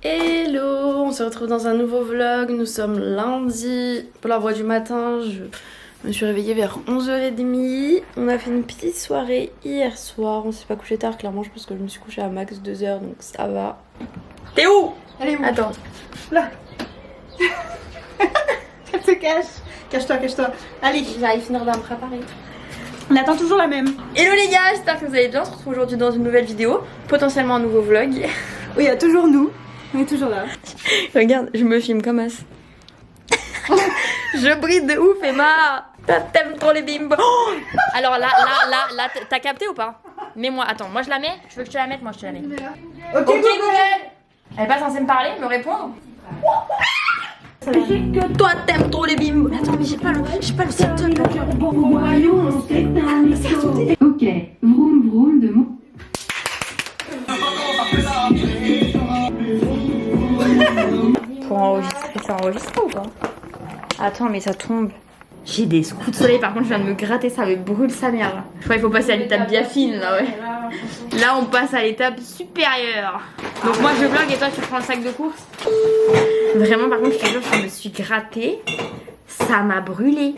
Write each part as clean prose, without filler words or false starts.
Hello, on se retrouve dans un nouveau vlog, nous sommes lundi pour la voix du matin, je me suis réveillée vers 11h30, on a fait une petite soirée hier soir, on s'est pas couché tard clairement, je pense que je me suis couchée à max 2h donc ça va. T'es où? Elle est où? Attends. Là. Elle se cache. Cache-toi, cache-toi. Allez. J'arrive finir de me préparer. On attend toujours la même. Hello les gars, j'espère que vous allez bien, on se retrouve aujourd'hui dans une nouvelle vidéo, potentiellement un nouveau vlog. Oui, il y a toujours nous. On est toujours là. Regarde, je me filme comme as. Je brille de ouf Emma. T'aimes trop les bimbos. Oh, alors là, t'as capté ou pas? Mets-moi, attends, moi je la mets. Tu veux que je te la mette? Moi je te la mets. Ok, Google. Elle est pas censée me parler, me répondre? Toi t'aimes trop les bimbos. Attends, mais j'ai pas le setup. Ok, vroom vroom de mon... Pour enregistrer, ça enregistre ou pas? Attends, mais ça tombe. J'ai des coups de soleil, par contre je viens de me gratter, ça me brûle sa mère. Je crois qu'il faut passer à l'étape bien fine là, ouais. Là on passe à l'étape supérieure. Donc moi je vlog et toi tu prends le sac de course. Vraiment par contre je te jure je me suis grattée. Ça m'a brûlé.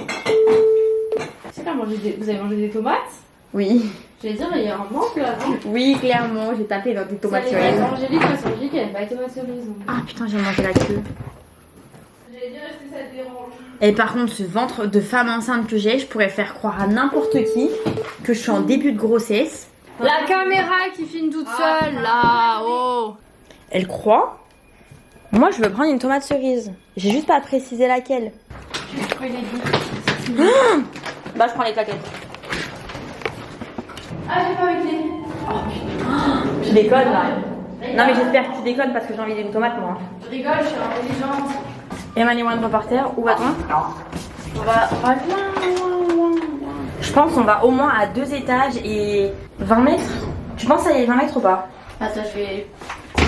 Vous avez mangé des tomates? Oui. J'allais dire, il y a un manque là, non? Oui clairement, j'ai tapé dans des tomates C'est cerises. Angélique, parce qu'Angélique elle aime pas les tomates cerises. Ah putain j'ai mangé la queue. J'allais dire, est-ce que ça te dérange? Et par contre ce ventre de femme enceinte que j'ai, je pourrais faire croire à n'importe qui que je suis en début de grossesse. La caméra qui filme toute seule là, oh! Elle croit. Moi je veux prendre une tomate cerise. J'ai juste pas à préciser laquelle. Bah je prends les claquettes. Ah, j'ai pas avec les. Tu déconnes là. Non mais j'espère que tu déconnes parce que j'ai envie d'une tomate moi. Je rigole, je suis intelligente. Emmanuel moindre par terre, où va-t-on? On va loin. Je pense qu'on va au moins à 2 étages et 20 mètres. Tu penses à aller 20 mètres ou pas? Attends, je vais.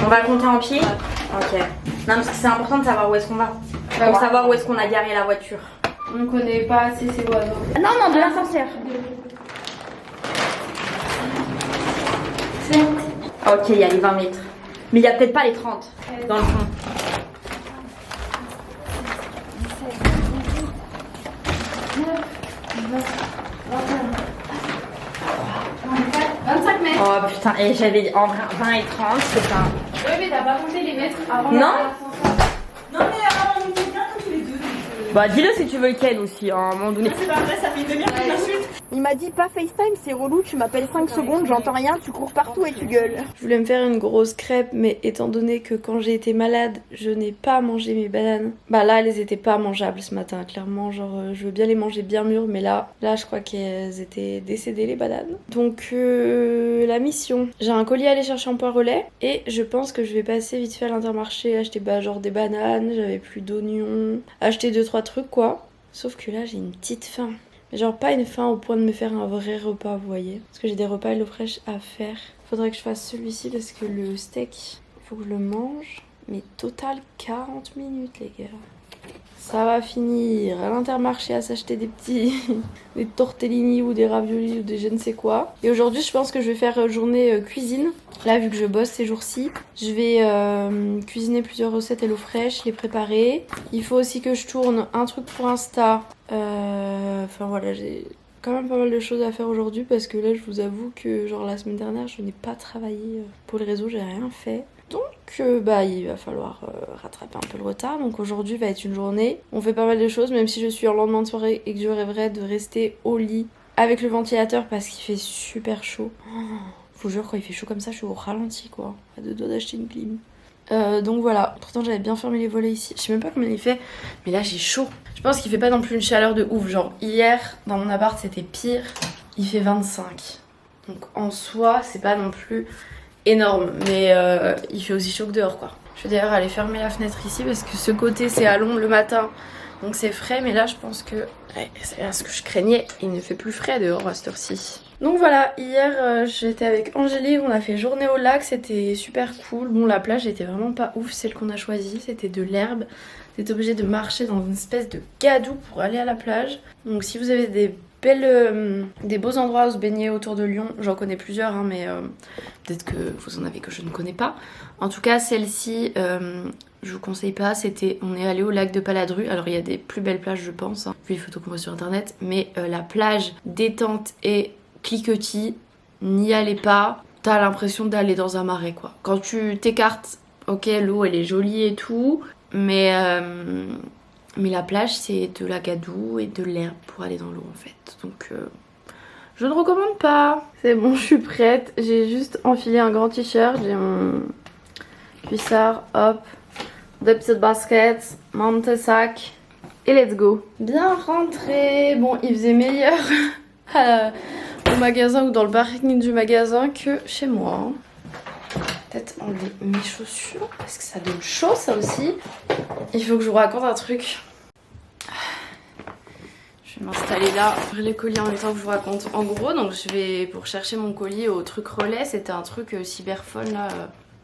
On va compter en pied? Ok. Non parce que c'est important de savoir où est-ce qu'on va. Pour savoir où est-ce qu'on a garé la voiture. On connaît pas assez ces oiseaux. Non, de l'ascenseur. Ok, il y a les 20 mètres. Mais il y a peut-être pas les 30 dans le fond. Oh putain, et j'avais dit en 20 et 30, c'est ça. Oui, mais t'as pas compté les mètres avant. Non. Non, mais on était bien tous les deux. Bah dis-le si tu veux lequel aussi, hein, à un moment donné. C'est pas vrai, ça fait une demi-heure que tu m'insultes. Il m'a dit pas FaceTime, c'est relou, tu m'appelles 5 secondes, j'entends rien, tu cours partout et tu gueules. Je voulais me faire une grosse crêpe, mais étant donné que quand j'ai été malade, je n'ai pas mangé mes bananes. Bah là, elles étaient pas mangeables ce matin, clairement, genre je veux bien les manger bien mûres, mais là je crois qu'elles étaient décédées les bananes. Donc la mission, j'ai un colis à aller chercher en point relais, et je pense que je vais passer vite fait à l'Intermarché, acheter genre des bananes, j'avais plus d'oignons, acheter 2-3 trucs quoi. Sauf que là j'ai une petite faim. Mais genre pas une faim au point de me faire un vrai repas, vous voyez. Parce que j'ai des repas HelloFresh à faire. Faudrait que je fasse celui-ci parce que le steak, il faut que je le mange. Mais total 40 minutes les gars. Ça va finir à l'Intermarché à s'acheter des petits des tortellini ou des raviolis ou des je ne sais quoi. Et aujourd'hui je pense que je vais faire journée cuisine. Là vu que je bosse ces jours-ci, je vais cuisiner plusieurs recettes HelloFresh, les préparer. Il faut aussi que je tourne un truc pour Insta. Enfin voilà, j'ai quand même pas mal de choses à faire aujourd'hui parce que là je vous avoue que genre la semaine dernière je n'ai pas travaillé pour les réseaux, j'ai rien fait. Donc bah il va falloir rattraper un peu le retard. Donc aujourd'hui va être une journée, on fait pas mal de choses même si je suis en lendemain de soirée et que je rêverais de rester au lit avec le ventilateur parce qu'il fait super chaud. Faut jure quand il fait chaud comme ça je suis au ralenti quoi, à 2 doigts d'acheter une clim. Donc voilà, pourtant j'avais bien fermé les volets ici, je sais même pas combien il fait, mais là j'ai chaud. Je pense qu'il fait pas non plus une chaleur de ouf, genre hier dans mon appart c'était pire, il fait 25. Donc en soi c'est pas non plus énorme, mais il fait aussi chaud que dehors quoi. Je vais d'ailleurs aller fermer la fenêtre ici parce que ce côté c'est à l'ombre le matin, donc c'est frais, mais là je pense que c'est ce que je craignais, il ne fait plus frais dehors à cette heure-ci. Donc voilà, hier j'étais avec Angélique, on a fait journée au lac, c'était super cool. Bon la plage était vraiment pas ouf, celle qu'on a choisie, c'était de l'herbe. T'étais obligé de marcher dans une espèce de gadou pour aller à la plage. Donc si vous avez des des beaux endroits où se baigner autour de Lyon. J'en connais plusieurs, hein, mais peut-être que vous en avez que je ne connais pas. En tout cas, celle-ci, je vous conseille pas. On est allé au lac de Paladru. Alors, il y a des plus belles plages, je pense, hein, vu les photos qu'on voit sur internet. Mais la plage détente et cliquetis, n'y allez pas. T'as l'impression d'aller dans un marais, quoi. Quand tu t'écartes, ok, l'eau elle est jolie et tout, mais la plage c'est de la gadoue et de l'herbe pour aller dans l'eau en fait. Donc je ne recommande pas. C'est bon, je suis prête. J'ai juste enfilé un grand t-shirt, j'ai mon cuissard, hop, deux petites baskets, mon petit sac et let's go. Bien rentré. Bon, il faisait meilleur au magasin ou dans le parking du magasin que chez moi. Peut-être enlever mes chaussures parce que ça donne chaud ça aussi. Il faut que je vous raconte un truc. Je vais m'installer là, ouvrir les colis en même temps que je vous raconte. En gros, donc je vais pour chercher mon colis au truc relais. C'était un truc cyberphone là.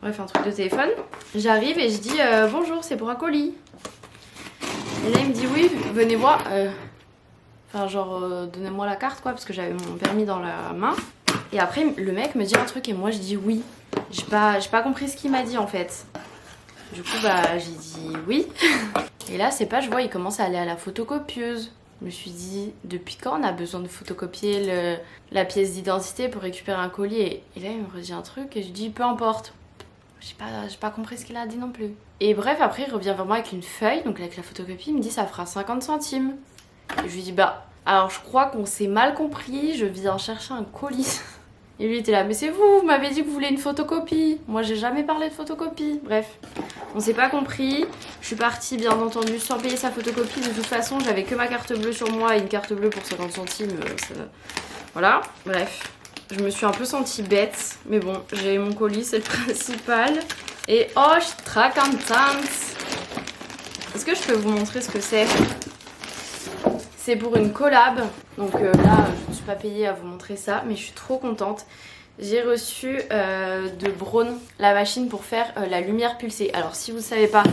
Bref, un truc de téléphone. J'arrive et je dis bonjour, c'est pour un colis. Et là il me dit oui, venez voir. Enfin genre donnez-moi la carte quoi parce que j'avais mon permis dans la main. Et après le mec me dit un truc et moi je dis oui. J'ai pas compris ce qu'il m'a dit en fait. Du coup bah j'ai dit oui. Et là c'est pas, je vois il commence à aller à la photocopieuse. Je me suis dit depuis quand on a besoin de photocopier la pièce d'identité pour récupérer un colis. Et là il me redit un truc et je dis peu importe. J'ai pas compris ce qu'il a dit non plus. Et bref après il revient vers moi avec une feuille, donc avec la photocopie, il me dit ça fera 50 centimes. Et je lui dis bah alors je crois qu'on s'est mal compris, je viens chercher un colis. Et lui était là mais c'est vous m'avez dit que vous voulez une photocopie. Moi j'ai jamais parlé de photocopie. Bref, on s'est pas compris. Je suis partie bien entendu sans payer sa photocopie. De toute façon j'avais que ma carte bleue sur moi et une carte bleue pour 50 centimes. Voilà, bref. Je me suis un peu sentie bête. Mais bon, j'ai mon colis, c'est le principal. Et oh je suis très contente. Est-ce que je peux vous montrer ce que c'est ? C'est pour une collab, donc là je ne suis pas payée à vous montrer ça, mais je suis trop contente. J'ai reçu de Braun la machine pour faire la lumière pulsée. Alors si vous ne savez pas,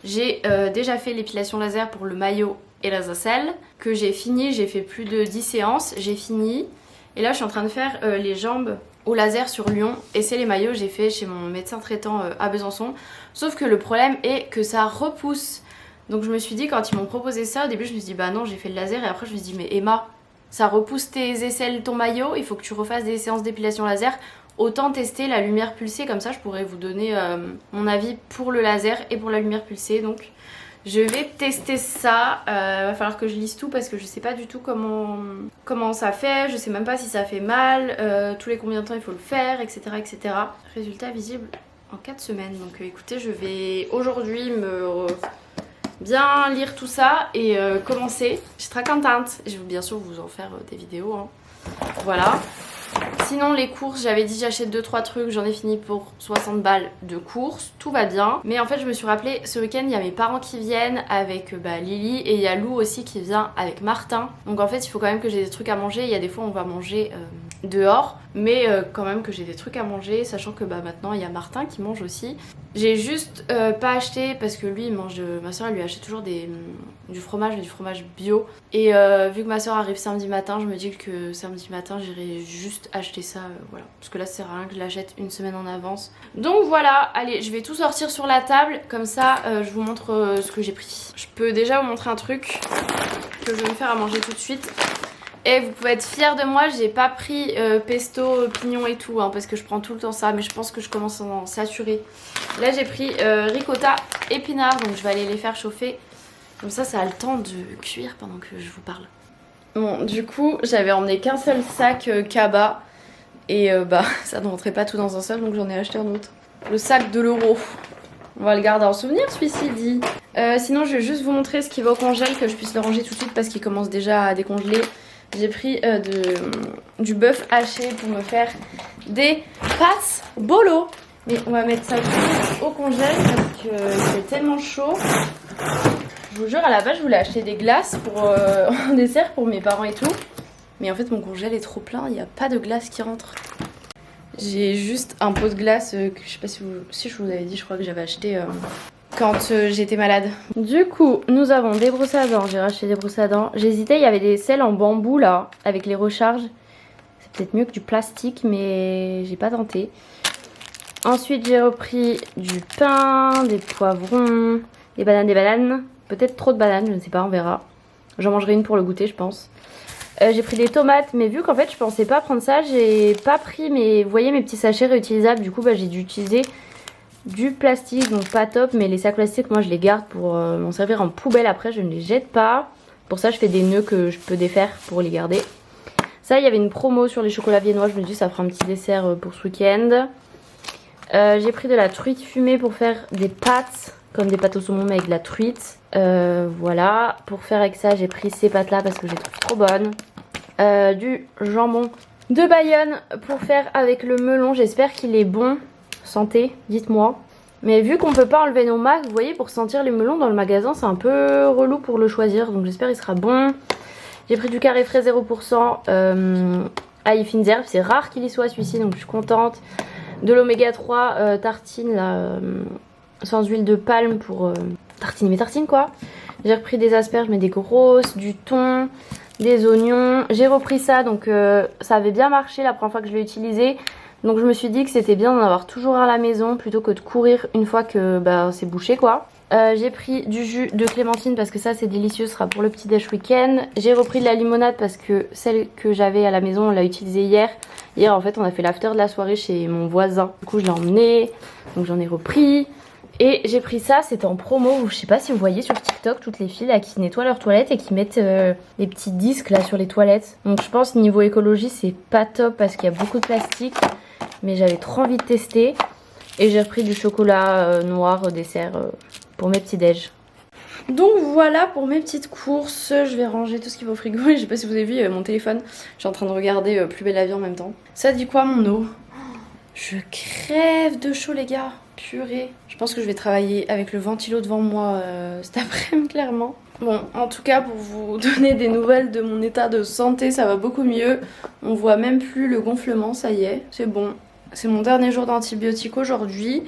j'ai déjà fait l'épilation laser pour le maillot et la zacelle, que j'ai fini, j'ai fait plus de 10 séances, j'ai fini. Et là je suis en train de faire les jambes au laser sur Lyon, et c'est les maillots que j'ai fait chez mon médecin traitant à Besançon. Sauf que le problème est que ça repousse. Donc je me suis dit quand ils m'ont proposé ça au début je me suis dit bah non j'ai fait le laser et après je me suis dit mais Emma ça repousse tes aisselles ton maillot, il faut que tu refasses des séances d'épilation laser, autant tester la lumière pulsée comme ça je pourrais vous donner mon avis pour le laser et pour la lumière pulsée. Donc je vais tester ça, va falloir que je lise tout parce que je sais pas du tout comment ça fait, je sais même pas si ça fait mal, tous les combien de temps il faut le faire, etc. etc. Résultat visible en 4 semaines. Donc écoutez je vais aujourd'hui bien lire tout ça et commencer. Je suis très contente. Je vais bien sûr vous en faire des vidéos. Hein. Voilà. Sinon les courses, j'avais dit j'achète 2-3 trucs, j'en ai fini pour 60 balles de courses, tout va bien. Mais en fait je me suis rappelé, ce week-end il y a mes parents qui viennent avec Lily et il y a Lou aussi qui vient avec Martin. Donc en fait il faut quand même que j'ai des trucs à manger, il y a des fois on va manger dehors, mais quand même que j'ai des trucs à manger, sachant que maintenant il y a Martin qui mange aussi. J'ai juste pas acheté parce que lui il mange, ma soeur elle lui achète toujours du fromage bio. Et vu que ma soeur arrive samedi matin, je me dis que samedi matin j'irai juste acheter ça, voilà. Parce que là ça sert à rien que je l'achète une semaine en avance. Donc voilà, allez je vais tout sortir sur la table, comme ça je vous montre ce que j'ai pris. Je peux déjà vous montrer un truc que je vais me faire à manger tout de suite. Et vous pouvez être fiers de moi, j'ai pas pris pesto, pignon et tout, hein, parce que je prends tout le temps ça, mais je pense que je commence à en saturer. Là j'ai pris ricotta, épinards, donc je vais aller les faire chauffer. Comme ça a le temps de cuire pendant que je vous parle. Bon, du coup, j'avais emmené qu'un seul sac Kaba. Et ça ne rentrait pas tout dans un seul, donc j'en ai acheté un autre. Le sac de l'euro. On va le garder en souvenir, celui-ci dit. Sinon, je vais juste vous montrer ce qui va au congèle, que je puisse le ranger tout de suite parce qu'il commence déjà à décongeler. J'ai pris du bœuf haché pour me faire des pâtes bolo. Mais on va mettre ça tout de suite au congèle parce que c'est tellement chaud. Je vous jure, à la base, je voulais acheter des glaces pour en dessert pour mes parents et tout. Mais en fait, mon congèle est trop plein, il n'y a pas de glace qui rentre. J'ai juste un pot de glace que je sais pas si je vous avais dit, je crois que j'avais acheté quand j'étais malade. Du coup, nous avons des brosses à dents. J'ai racheté des brosses à dents. J'hésitais, il y avait des selles en bambou là, avec les recharges. C'est peut-être mieux que du plastique, mais j'ai pas tenté. Ensuite, j'ai repris du pain, des poivrons, des bananes. Peut-être trop de bananes, je ne sais pas, on verra. J'en mangerai une pour le goûter, je pense. J'ai pris des tomates, mais vu qu'en fait je pensais pas prendre ça, j'ai pas pris mes, vous voyez, mes petits sachets réutilisables. Du coup j'ai dû utiliser du plastique, donc pas top, mais les sacs plastiques moi je les garde pour m'en servir en poubelle après, je ne les jette pas. Pour ça je fais des nœuds que je peux défaire pour les garder. Ça, il y avait une promo sur les chocolats viennois, je me dis ça fera un petit dessert pour ce week-end. J'ai pris de la truite fumée pour faire des pâtes, comme des pâtes au saumon mais avec de la truite. Voilà, pour faire avec ça j'ai pris ces pâtes là parce que je les trouve trop bonnes. Du jambon de Bayonne pour faire avec le melon, j'espère qu'il est bon. Santé, dites-moi. Mais vu qu'on peut pas enlever nos masques, vous voyez, pour sentir les melons dans le magasin c'est un peu relou pour le choisir, donc j'espère qu'il sera bon. J'ai pris du carré frais 0% ail fines herbes, c'est rare qu'il y soit celui-ci donc je suis contente. De l'oméga 3 tartine là, sans huile de palme pour tartiner mes tartines quoi. J'ai repris des asperges mais des grosses, du thon, des oignons. J'ai repris ça donc ça avait bien marché la première fois que je l'ai utilisé. Donc je me suis dit que c'était bien d'en avoir toujours à la maison plutôt que de courir une fois que c'est bouché quoi. J'ai pris du jus de clémentine parce que ça c'est délicieux, ce sera pour le petit déj week-end. J'ai repris de la limonade parce que celle que j'avais à la maison on l'a utilisée hier. Hier en fait on a fait l'after de la soirée chez mon voisin. Du coup je l'ai emmené, donc j'en ai repris. Et j'ai pris ça, c'était en promo, je sais pas si vous voyez sur TikTok toutes les filles là qui nettoient leurs toilettes et qui mettent les petits disques là sur les toilettes. Donc je pense niveau écologie c'est pas top parce qu'il y a beaucoup de plastique. Mais j'avais trop envie de tester. Et j'ai repris du chocolat noir au dessert pour mes petits déj. Donc voilà pour mes petites courses. Je vais ranger tout ce qui va au frigo. Et je sais pas si vous avez vu, il y avait mon téléphone. Je suis en train de regarder Plus belle la vie en même temps. Ça dit quoi mon eau? Je crève de chaud les gars. Purée. Je pense que je vais travailler avec le ventilo devant moi cet après-midi clairement. Bon, en tout cas pour vous donner des nouvelles de mon état de santé, ça va beaucoup mieux. On voit même plus le gonflement, ça y est, c'est bon. C'est mon dernier jour d'antibiotiques aujourd'hui.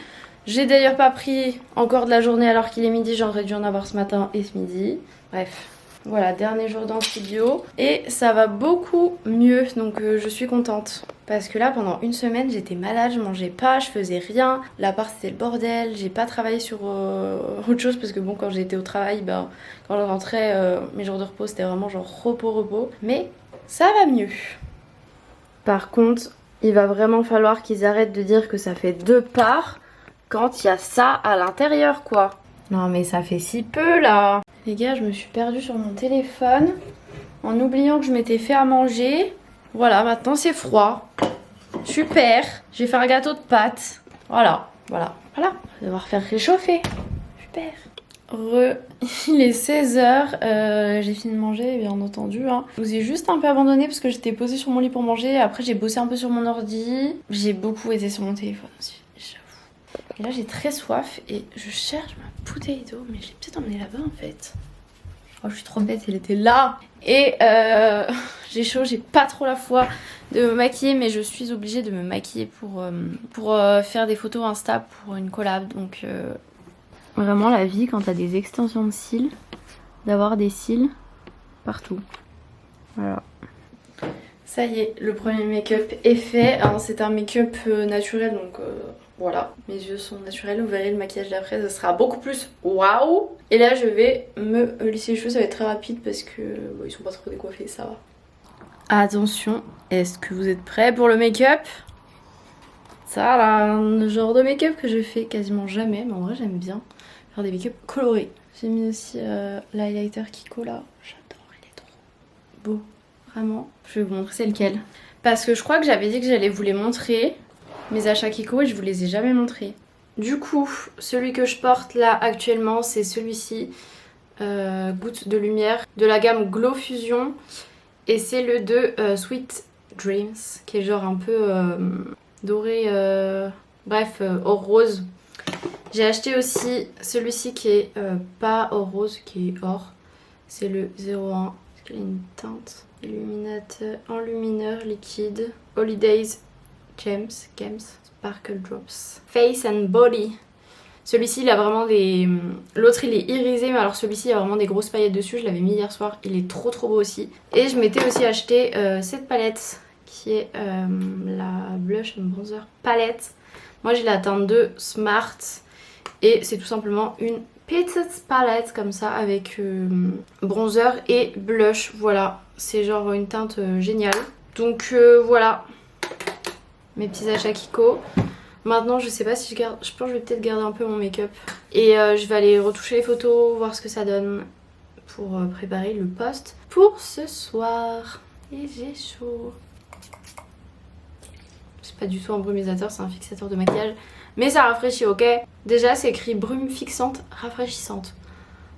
J'ai d'ailleurs pas pris encore de la journée alors qu'il est midi, j'aurais dû en avoir ce matin et ce midi. Bref, voilà, dernier jour d'antibio. Et ça va beaucoup mieux, donc je suis contente. Parce que là, pendant une semaine, j'étais malade, je mangeais pas, je faisais rien. L'appart, c'était le bordel. J'ai pas travaillé sur autre chose parce que bon, quand j'étais au travail, quand je rentrais, mes jours de repos, c'était vraiment genre repos. Mais ça va mieux. Par contre, il va vraiment falloir qu'ils arrêtent de dire que ça fait 2 parts quand il y a ça à l'intérieur, quoi. Non mais ça fait si peu là. Les gars, je me suis perdue sur mon téléphone en oubliant que je m'étais fait à manger. Voilà, maintenant c'est froid. Super. J'ai fait un gâteau de pâtes. Voilà. On va devoir faire réchauffer. Super. Il est 16h. J'ai fini de manger, bien entendu. Je vous ai juste un peu abandonné parce que j'étais posée sur mon lit pour manger. Après, j'ai bossé un peu sur mon ordi. J'ai beaucoup été sur mon téléphone aussi, j'avoue. Et là, j'ai très soif et je cherche ma bouteille d'eau. Mais je l'ai peut-être emmenée là-bas en fait. Oh, je suis trop bête, elle était là. Et j'ai chaud, j'ai pas trop la foi de me maquiller, mais je suis obligée de me maquiller pour faire des photos Insta pour une collab. Donc vraiment la vie quand t'as des extensions de cils, d'avoir des cils partout. Voilà. Ça y est, le premier make-up est fait. C'est un make-up naturel, donc voilà. Mes yeux sont naturels, vous verrez le maquillage d'après, ça sera beaucoup plus waouh. Et là, je vais me lisser les cheveux, ça va être très rapide parce que ils sont pas trop décoiffés, ça va. Attention, est-ce que vous êtes prêts pour le make-up? Ça, là, le genre de make-up que je fais quasiment jamais, mais en vrai, j'aime bien faire des make-up colorés. J'ai mis aussi l'highlighter Kiko là, j'adore, il est trop beau. Vraiment, je vais vous montrer c'est lequel. Parce que je crois que j'avais dit que j'allais vous les montrer, mes achats Kiko, et je vous les ai jamais montrés. Du coup, celui que je porte là actuellement, c'est celui-ci, Goutte de lumière, de la gamme Glow Fusion. Et c'est le de Sweet Dreams, qui est genre un peu doré, or rose. J'ai acheté aussi celui-ci qui est pas or rose, qui est or. C'est le 01, parce qu'il a une teinte. Illuminateur, enlumineur liquide, Holidays Gems, Sparkle Drops, Face and Body. Celui-ci il a vraiment des... L'autre il est irisé mais alors celui-ci il a vraiment des grosses paillettes dessus. Je l'avais mis hier soir, il est trop beau aussi. Et je m'étais aussi acheté cette palette qui est la Blush and Bronzer palette. Moi j'ai la teinte 2 Smart et c'est tout simplement une petite palette comme ça avec bronzer et blush. Voilà, c'est genre une teinte géniale. Donc voilà mes petits achats Kiko. Maintenant je sais pas si je garde, je pense que je vais peut-être garder un peu mon make-up. Et je vais aller retoucher les photos, voir ce que ça donne pour préparer le post pour ce soir. Et j'ai chaud. C'est pas du tout un brumisateur, c'est un fixateur de maquillage. Mais ça rafraîchit, ok? Déjà c'est écrit brume fixante, rafraîchissante.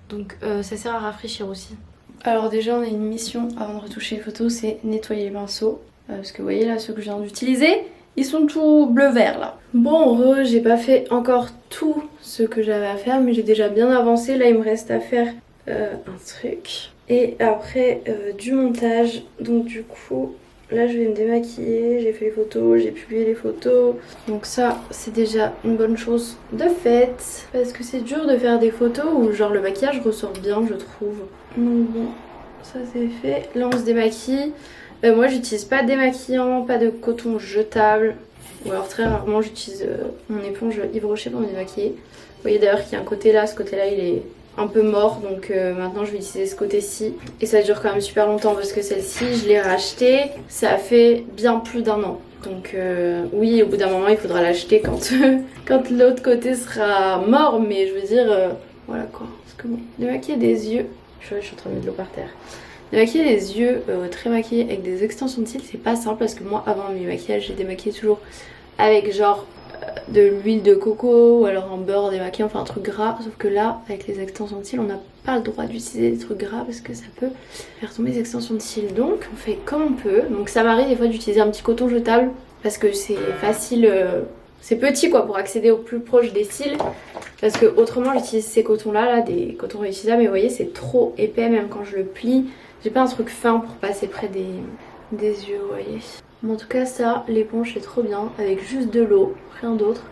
Donc ça sert à rafraîchir aussi. Alors déjà on a une mission avant de retoucher les photos, c'est nettoyer les pinceaux. Parce que vous voyez là, ceux que je viens d'utiliser, ils sont tout bleu-vert là. Bon, j'ai pas fait encore tout ce que j'avais à faire, mais j'ai déjà bien avancé. Là il me reste à faire un truc. Et après du montage, donc du coup... Là je vais me démaquiller, j'ai fait les photos, j'ai publié les photos. Donc ça c'est déjà une bonne chose de fait. Parce que c'est dur de faire des photos où genre le maquillage ressort bien je trouve. Donc bon, ça c'est fait. Là on se démaquille. Moi j'utilise pas de démaquillant, pas de coton jetable. Ou alors très rarement j'utilise mon éponge Yves Rocher pour me démaquiller. Vous voyez d'ailleurs qu'il y a un côté là, ce côté là il est... un peu mort, donc maintenant je vais utiliser ce côté-ci et ça dure quand même super longtemps parce que celle-ci je l'ai rachetée, ça fait bien plus d'1 an, donc oui au bout d'un moment il faudra l'acheter quand, quand l'autre côté sera mort, mais je veux dire voilà quoi, parce que bon, démaquiller des yeux, je suis en train de mettre de l'eau par terre, démaquiller les yeux très maquillés avec des extensions de cils c'est pas simple parce que moi avant mes maquillages j'ai démaquillé toujours avec genre de l'huile de coco ou alors un beurre démaquillant, enfin un truc gras, sauf que là avec les extensions de cils on n'a pas le droit d'utiliser des trucs gras parce que ça peut faire tomber les extensions de cils, donc on fait comme on peut. Donc ça m'arrive des fois d'utiliser un petit coton jetable parce que c'est facile, c'est petit quoi pour accéder au plus proche des cils, parce que autrement j'utilise ces cotons là, des cotons réutilisables, mais vous voyez c'est trop épais même quand je le plie, j'ai pas un truc fin pour passer près des yeux, vous voyez. Mais en tout cas ça, l'éponge c'est trop bien, avec juste de l'eau, rien d'autre.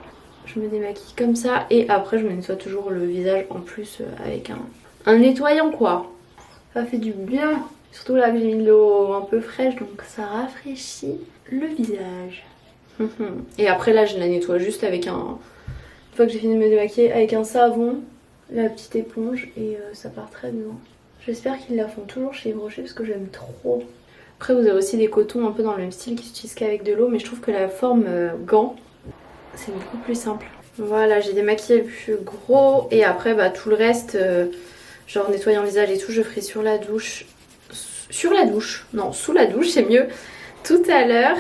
Je me démaquille comme ça et après je me nettoie toujours le visage en plus avec un nettoyant quoi. Ça fait du bien, surtout là que j'ai mis de l'eau un peu fraîche donc ça rafraîchit le visage. Et après là je la nettoie juste avec un... Une fois que j'ai fini de me démaquiller, avec un savon, la petite éponge et ça part très bien. J'espère qu'ils la font toujours chez Yves Rocher parce que j'aime trop. Après vous avez aussi des cotons un peu dans le même style qui s'utilisent qu'avec de l'eau, mais je trouve que la forme gant c'est beaucoup plus simple. Voilà, j'ai démaquillé le plus gros et après bah tout le reste, genre nettoyant le visage et tout, je ferai sur la douche. Non, sous la douche c'est mieux, tout à l'heure.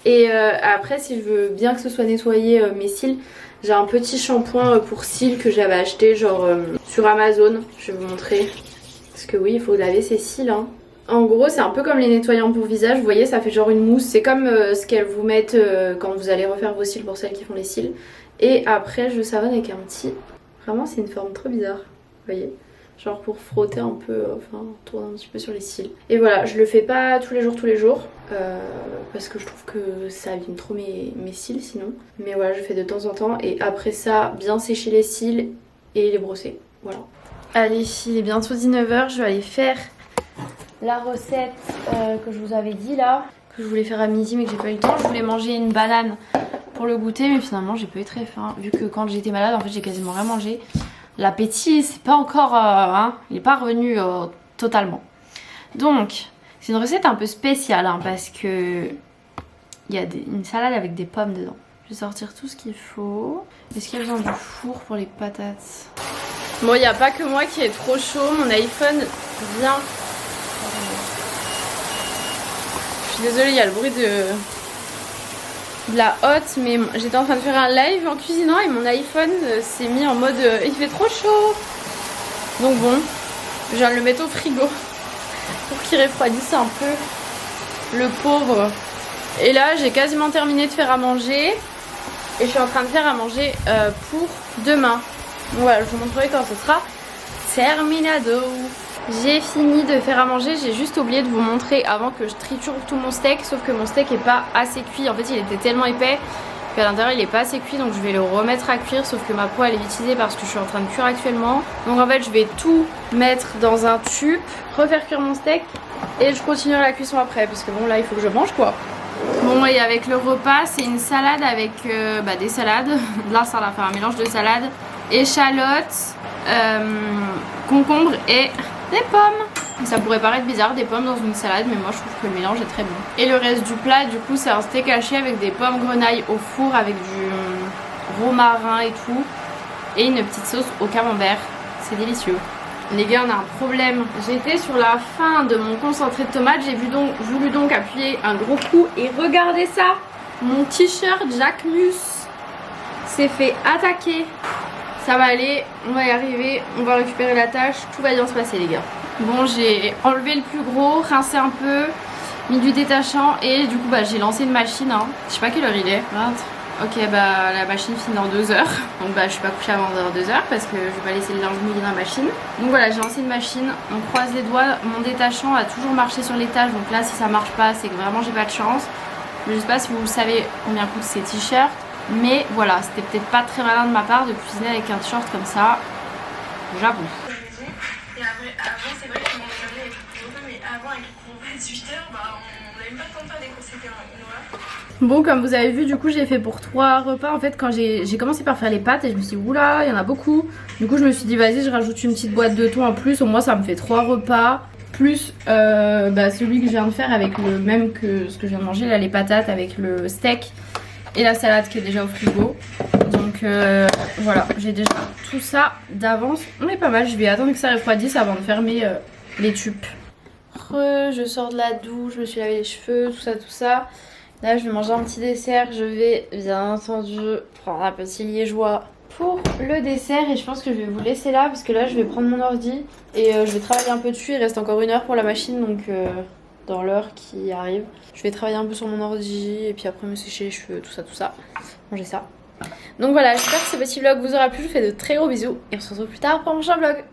Et après si je veux bien que ce soit nettoyé mes cils, j'ai un petit shampoing pour cils que j'avais acheté genre sur Amazon. Je vais vous montrer. Parce que oui, il faut laver ses cils hein. En gros c'est un peu comme les nettoyants pour visage, vous voyez ça fait genre une mousse, c'est comme ce qu'elles vous mettent quand vous allez refaire vos cils pour celles qui font les cils. Et après je savonne avec un petit, vraiment c'est une forme trop bizarre, vous voyez, genre pour frotter un peu, enfin tourner un petit peu sur les cils. Et voilà, je le fais pas tous les jours parce que je trouve que ça abîme trop mes cils sinon. Mais voilà, je fais de temps en temps et après ça bien sécher les cils et les brosser, voilà. Allez, il est bientôt 19h, je vais aller faire la recette que je vous avais dit là, que je voulais faire à midi mais que j'ai pas eu le temps. Je voulais manger une banane pour le goûter mais finalement j'ai pas eu très faim vu que quand j'étais malade en fait j'ai quasiment rien mangé. L'appétit c'est pas encore, il est pas revenu totalement. Donc c'est une recette un peu spéciale hein, parce que il y a une salade avec des pommes dedans. Je vais sortir tout ce qu'il faut. Est-ce qu'il y a besoin du four pour les patates? Bon, il n'y a pas que moi qui est trop chaud, mon iPhone vient... Je suis désolée, il y a le bruit de la hotte, mais j'étais en train de faire un live en cuisinant et mon iPhone s'est mis en mode il fait trop chaud. Donc bon, je viens de le mettre au frigo pour qu'il refroidisse un peu, le pauvre. Et là, j'ai quasiment terminé de faire à manger et je suis en train de faire à manger pour demain. Donc voilà, je vous montrerai quand ce sera terminado. J'ai fini de faire à manger, j'ai juste oublié de vous montrer avant que je triture tout mon steak, sauf que mon steak est pas assez cuit, en fait il était tellement épais qu'à l'intérieur il est pas assez cuit, donc je vais le remettre à cuire, sauf que ma poêle est utilisée parce que je suis en train de cuire actuellement. Donc en fait je vais tout mettre dans un tube, refaire cuire mon steak et je continuerai la cuisson après parce que bon là il faut que je mange quoi. Bon, et avec le repas c'est une salade avec des salades. Là ça va faire un mélange de salade, échalotes, concombre et des pommes. Ça pourrait paraître bizarre des pommes dans une salade, mais moi je trouve que le mélange est très bon. Et le reste du plat du coup c'est un steak haché avec des pommes grenaille au four avec du romarin et tout, et une petite sauce au camembert. C'est délicieux. Les gars, on a un problème. J'étais sur la fin de mon concentré de tomate, j'ai voulu donc appuyer un gros coup et regardez ça, mon t-shirt Jacquemus s'est fait attaquer. Ça va aller, on va y arriver, on va récupérer la tâche, tout va bien se passer les gars. Bon, j'ai enlevé le plus gros, rincé un peu, mis du détachant et du coup j'ai lancé une machine. Je sais pas quelle heure il est. 20. Ok, la machine finit dans 2 heures. Donc je suis pas couchée avant 2 heures parce que je vais pas laisser le linge mouillé dans la machine. Donc voilà, j'ai lancé une machine, on croise les doigts. Mon détachant a toujours marché sur l'étage, donc là si ça marche pas c'est que vraiment j'ai pas de chance. Je sais pas si vous savez combien coûtent ces t-shirts, mais voilà, c'était peut-être pas très malin de ma part de cuisiner avec un t-shirt comme ça, j'avoue. Et avant, c'est vrai qu'on mangeait avec le repas, mais avant, avec le repas à 18h, on n'avait pas le temps de faire des courses, c'était une horreur. Bon, comme vous avez vu, du coup, j'ai fait pour 3 repas. En fait, quand j'ai commencé par faire les pâtes, et je me suis dit, oula, il y en a beaucoup. Du coup, je me suis dit, vas-y, je rajoute une petite boîte de thon en plus. Au moins, ça me fait 3 repas. Plus celui que je viens de faire avec le même que ce que je viens de manger, là, les patates avec le steak et la salade qui est déjà au frigo. Donc voilà, j'ai déjà tout ça d'avance. On est pas mal, je vais attendre que ça refroidisse avant de fermer les tubes. Je sors de la douche, je me suis lavé les cheveux, tout ça. Là je vais manger un petit dessert, je vais bien entendu prendre un petit liégeois pour le dessert et je pense que je vais vous laisser là parce que là je vais prendre mon ordi et je vais travailler un peu dessus. Il reste encore 1 heure pour la machine, donc dans l'heure qui arrive je vais travailler un peu sur mon ordi et puis après me sécher les cheveux, tout ça, manger ça. Donc voilà, j'espère que ce petit vlog vous aura plu, je vous fais de très gros bisous et on se retrouve plus tard pour un prochain vlog.